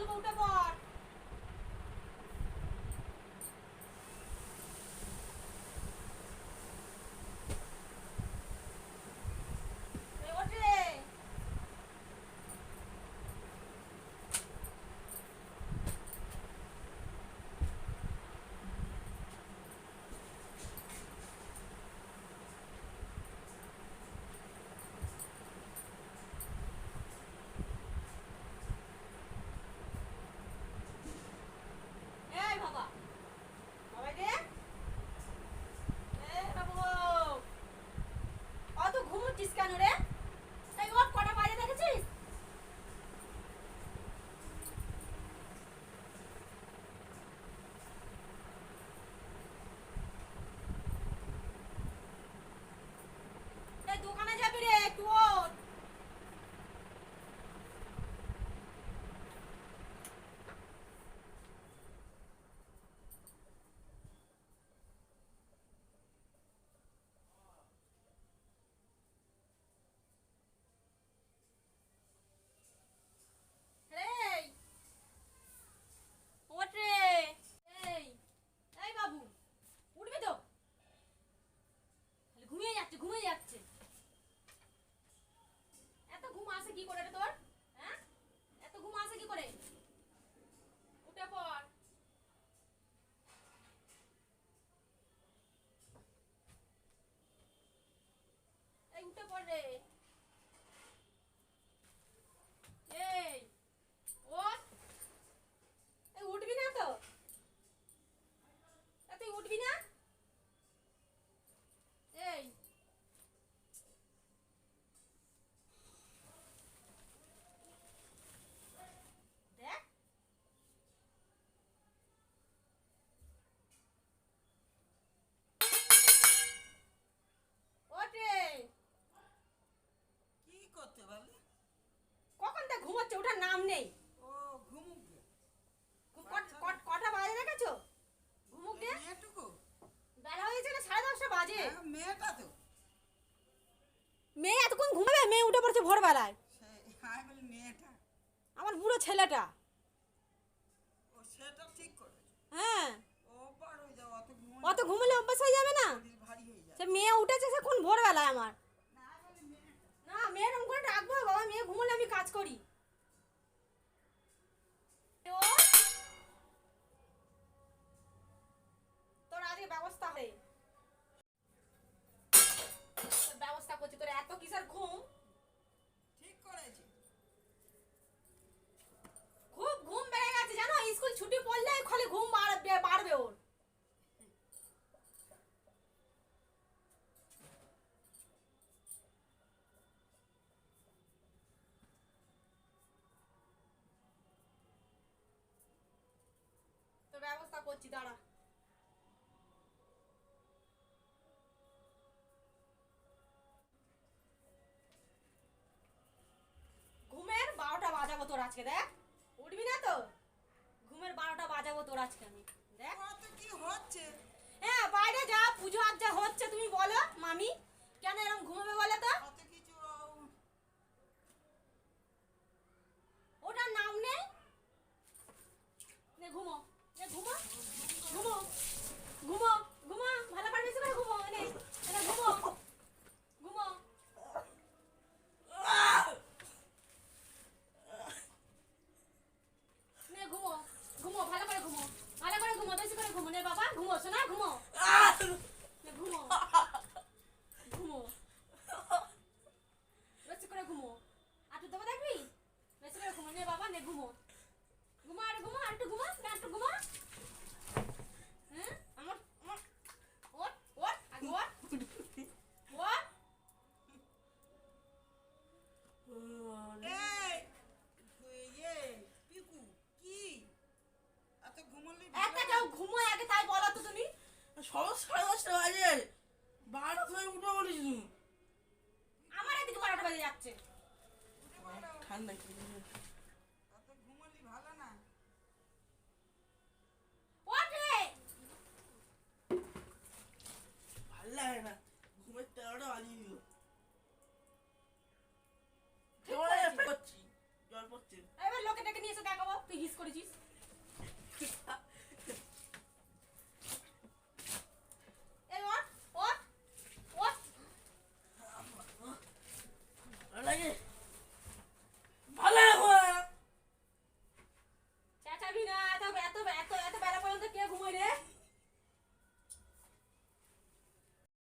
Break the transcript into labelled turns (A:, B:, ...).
A: তুলবো, উঠে পড়। এই ওঠ রে। এই বাবা, বাবা রে, এই বাবু, অত ঘুমোচ্ছিস কেন রে? এই ওঠ, কটা বাজে দেখেছিস? এই দোকানে যাবি রে, একটু ওঠ। এই ওঠ রে। এই এই বাবু, উঠবি তো? খালি ঘুমিয়ে যাচ্ছে, ঘুমিয়ে যাচ্ছে। এত ঘুম আসে কি করে রে তোর? হ্যাঁ, এত ঘুম আসে কি করে? উঠে পড়। এই উঠে পড় রে। এই ওঠ। এই উঠবি না তো? তুই উঠবি না? এই দেখ, ওঠ রে।
B: কি করতে পারলি?
A: কখন তা ঘুমাচ্ছে, ওঠার নাম নেই।
B: ও ঘুমুক গে।
A: কটা বাজে দেখেছো? ঘুমুক গে।
B: মেয়েটুকু?
A: বেলা হয়েছে না, 10:30 বাজে।
B: হ্যাঁ, মেয়েটা তো
A: মেয়ে এতক্ষণ ঘুমাবে? মেয়ে উঠে পড়ছে ভোরবেলায়।
B: আমি বলি মেয়েটা।
A: আমার বুড়ো ছেলেটা।
B: ও সেটা ঠিক করেছে।
A: হ্যাঁ,
B: ও পার হয়ে যাও,
A: অত ঘুমলে অভ্যাস হয়ে যাবে না?
B: শরীর ভারী হয়ে যায়।
A: সে মেয়ে উঠেছে সে কোন ভোরবেলায় আমার।
B: না আমি বলি মেয়েটা।
A: না, মেয়ের এরকম করে ডাকবো? বাবা, মেয়ে ঘুমলে আমি কাজ করি। ও, তোর আজকে ব্যবস্থা হবে। তোর ব্যবস্থা করছি। তোর এত কিসের ঘুম?
B: ঠিক করেছে।
A: খুব ঘুম বেড়ে গেছে জানো, স্কুল ছুটি পড়লে খালি ঘুম বাড়বে ওর। তোর ব্যবস্থা করছি, দাঁড়া। ঘুমের 12টা বাজাবো তোর আজকে, দেখ। উঠবি না তো? ঘুমের 12টা বাজাবো তোর আজকে আমি, দেখ।
B: কত কি হচ্ছে?
A: হ্যাঁ, বাইরে যা পুজো আজ যা হচ্ছে, তুমি বলো মামি কেন এরকম ঘুমাবে বলে তো?
B: কত